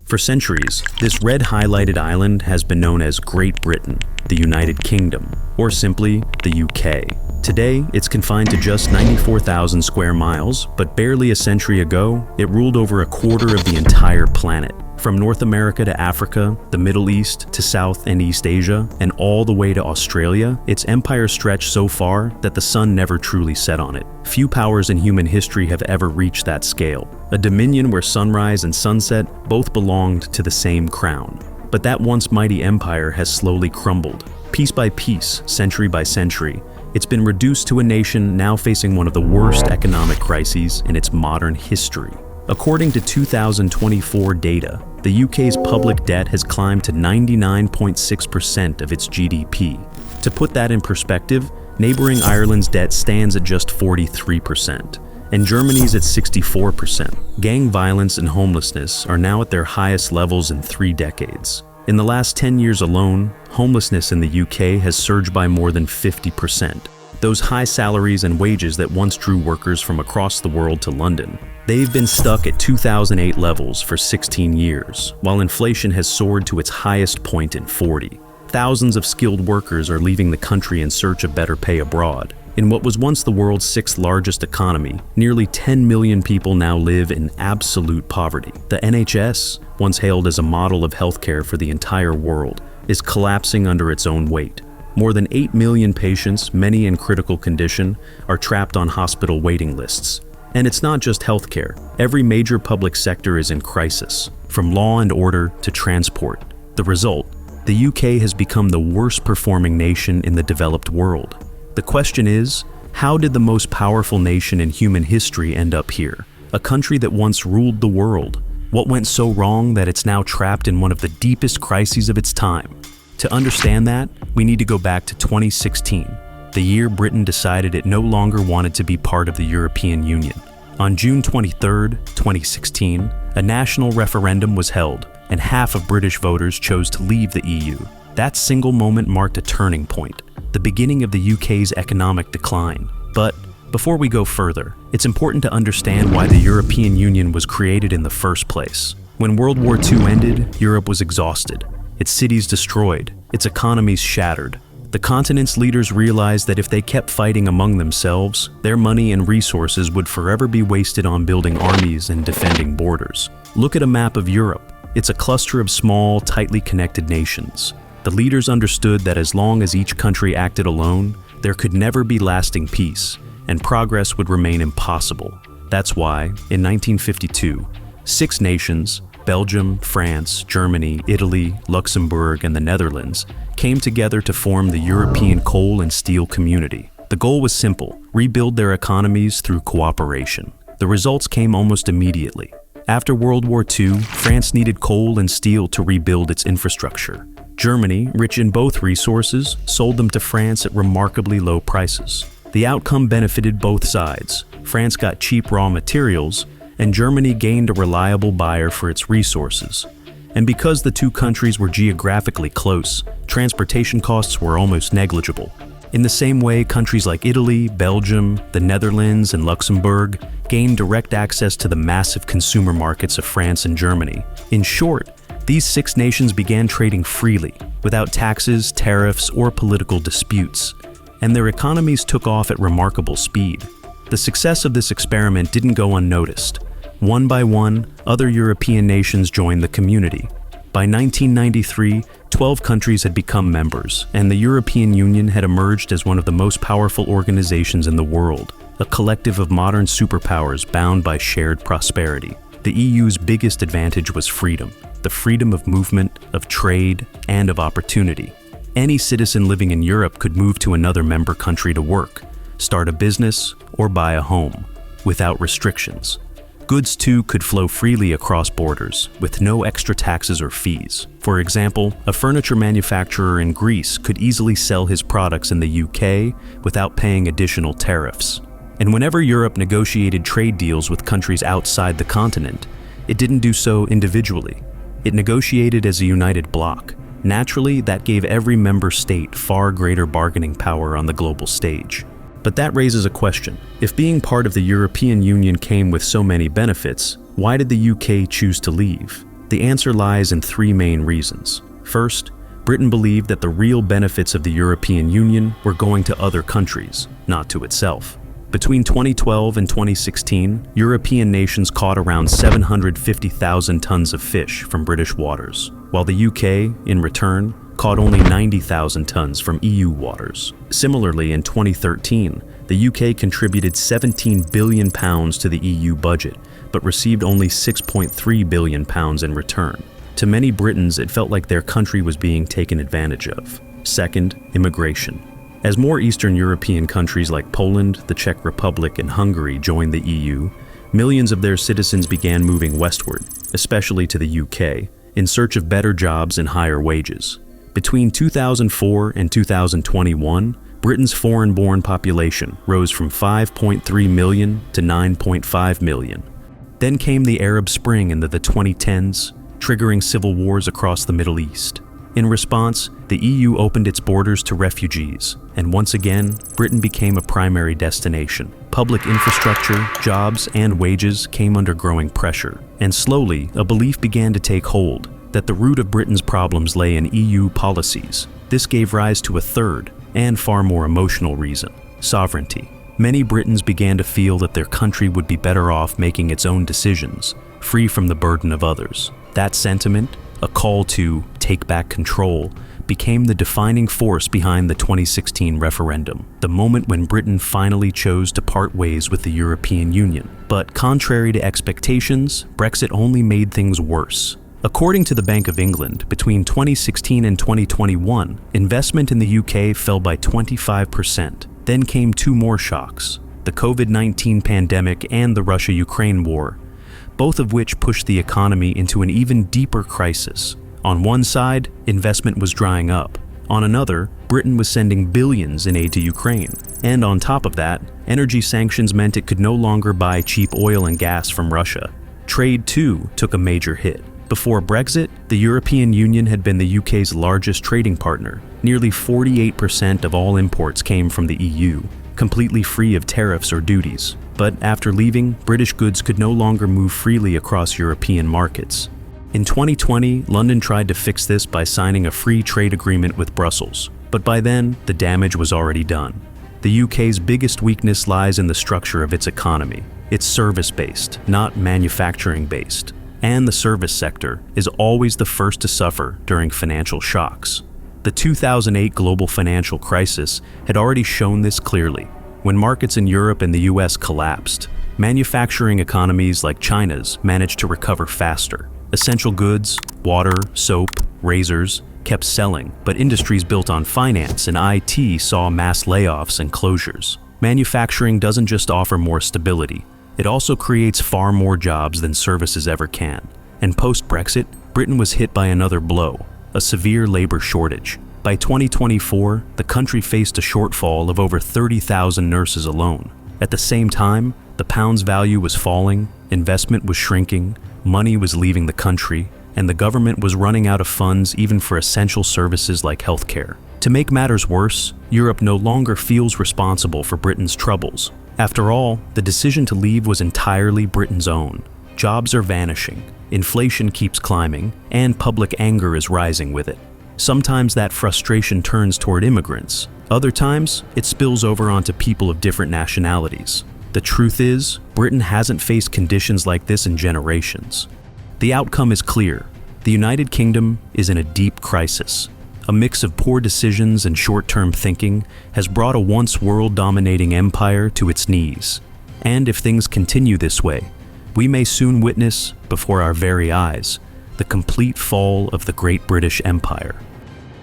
For centuries, this red highlighted island has been known as Great Britain, the United Kingdom, or simply the UK. Today, it's confined to just 94,000 square miles, but barely a century ago, it ruled over a quarter of the entire planet. From North America to Africa, the Middle East to South and East Asia, and all the way to Australia, its empire stretched so far that the sun never truly set on it. Few powers in human history have ever reached that scale. A dominion where sunrise and sunset both belonged to the same crown. But that once mighty empire has slowly crumbled. Piece by piece, century by century, it's been reduced to a nation now facing one of the worst economic crises in its modern history. According to 2024 data, the UK's public debt has climbed to 99.6% of its GDP. To put that in perspective, neighboring Ireland's debt stands at just 43%, and Germany's at 64%. Gang violence and homelessness are now at their highest levels in 3 decades. In the last 10 years alone, homelessness in the UK has surged by more than 50%. Those high salaries and wages that once drew workers from across the world to London, they've been stuck at 2008 levels for 16 years, while inflation has soared to its highest point in 40. Thousands of skilled workers are leaving the country in search of better pay abroad. In what was once the world's 6th largest economy, nearly 10 million people now live in absolute poverty. The NHS, once hailed as a model of healthcare for the entire world, is collapsing under its own weight. More than 8 million patients, many in critical condition, are trapped on hospital waiting lists. And it's not just healthcare. Every major public sector is in crisis, from law and order to transport. The result, the UK has become the worst performing nation in the developed world. The question is, how did the most powerful nation in human history end up here? A country that once ruled the world. What went so wrong that it's now trapped in one of the deepest crises of its time? To understand that, we need to go back to 2016, the year Britain decided it no longer wanted to be part of the European Union. On June 23, 2016, a national referendum was held, and half of British voters chose to leave the EU. That single moment marked a turning point, the beginning of the UK's economic decline. But before we go further, it's important to understand why the European Union was created in the first place. When World War II ended, Europe was exhausted. Its cities destroyed, its economies shattered. The continent's leaders realized that if they kept fighting among themselves, their money and resources would forever be wasted on building armies and defending borders. Look at a map of Europe. It's a cluster of small, tightly connected nations. The leaders understood that as long as each country acted alone, there could never be lasting peace, and progress would remain impossible. That's why, in 1952, 6 nations, Belgium, France, Germany, Italy, Luxembourg, and the Netherlands came together to form the European Coal and Steel Community. The goal was simple: rebuild their economies through cooperation. The results came almost immediately. After World War II, France needed coal and steel to rebuild its infrastructure. Germany, rich in both resources, sold them to France at remarkably low prices. The outcome benefited both sides. France got cheap raw materials, and Germany gained a reliable buyer for its resources. And because the two countries were geographically close, transportation costs were almost negligible. In the same way, countries like Italy, Belgium, the Netherlands, and Luxembourg gained direct access to the massive consumer markets of France and Germany. In short, these 6 nations began trading freely, without taxes, tariffs, or political disputes. And their economies took off at remarkable speed. The success of this experiment didn't go unnoticed. One by one, other European nations joined the community. By 1993, 12 countries had become members, and the European Union had emerged as one of the most powerful organizations in the world, a collective of modern superpowers bound by shared prosperity. The EU's biggest advantage was freedom, the freedom of movement, of trade, and of opportunity. Any citizen living in Europe could move to another member country to work, start a business, or buy a home, without restrictions. Goods too could flow freely across borders, with no extra taxes or fees. For example, a furniture manufacturer in Greece could easily sell his products in the UK without paying additional tariffs. And whenever Europe negotiated trade deals with countries outside the continent, it didn't do so individually. It negotiated as a united bloc. Naturally, that gave every member state far greater bargaining power on the global stage. But that raises a question. If being part of the European Union came with so many benefits, why did the UK choose to leave? The answer lies in three main reasons. First, Britain believed that the real benefits of the European Union were going to other countries, not to itself. Between 2012 and 2016, European nations caught around 750,000 tons of fish from British waters, while the UK, in return, caught only 90,000 tons from EU waters. Similarly, in 2013, the UK contributed £17 billion to the EU budget, but received only £6.3 billion in return. To many Britons, it felt like their country was being taken advantage of. Second, immigration. As more Eastern European countries like Poland, the Czech Republic, and Hungary joined the EU, millions of their citizens began moving westward, especially to the UK, in search of better jobs and higher wages. Between 2004 and 2021, Britain's foreign-born population rose from 5.3 million to 9.5 million. Then came the Arab Spring in the 2010s, triggering civil wars across the Middle East. In response, the EU opened its borders to refugees, and once again, Britain became a primary destination. Public infrastructure, jobs, and wages came under growing pressure, and slowly, a belief began to take hold that the root of Britain's problems lay in EU policies. This gave rise to a third, and far more emotional reason: sovereignty. Many Britons began to feel that their country would be better off making its own decisions, free from the burden of others. That sentiment, a call to take back control, became the defining force behind the 2016 referendum, the moment when Britain finally chose to part ways with the European Union. But contrary to expectations, Brexit only made things worse. According to the Bank of England, between 2016 and 2021, investment in the UK fell by 25%. Then came two more shocks: the COVID-19 pandemic and the Russia-Ukraine war, both of which pushed the economy into an even deeper crisis. On one side, investment was drying up. On another, Britain was sending billions in aid to Ukraine. And on top of that, energy sanctions meant it could no longer buy cheap oil and gas from Russia. Trade, too, took a major hit. Before Brexit, the European Union had been the UK's largest trading partner. Nearly 48% of all imports came from the EU, completely free of tariffs or duties. But after leaving, British goods could no longer move freely across European markets. In 2020, London tried to fix this by signing a free trade agreement with Brussels. But by then, the damage was already done. The UK's biggest weakness lies in the structure of its economy. It's service-based, not manufacturing-based. And the service sector is always the first to suffer during financial shocks. The 2008 global financial crisis had already shown this clearly. When markets in Europe and the US collapsed, manufacturing economies like China's managed to recover faster. Essential goods, water, soap, razors, kept selling, but industries built on finance and IT saw mass layoffs and closures. Manufacturing doesn't just offer more stability, it also creates far more jobs than services ever can. And post-Brexit, Britain was hit by another blow: a severe labor shortage. By 2024, the country faced a shortfall of over 30,000 nurses alone. At the same time, the pound's value was falling, investment was shrinking, money was leaving the country, and the government was running out of funds even for essential services like healthcare. To make matters worse, Europe no longer feels responsible for Britain's troubles. After all, the decision to leave was entirely Britain's own. Jobs are vanishing, inflation keeps climbing, and public anger is rising with it. Sometimes that frustration turns toward immigrants. Other times, it spills over onto people of different nationalities. The truth is, Britain hasn't faced conditions like this in generations. The outcome is clear. The United Kingdom is in a deep crisis. A mix of poor decisions and short-term thinking has brought a once world-dominating empire to its knees. And if things continue this way, we may soon witness, before our very eyes, the complete fall of the Great British Empire.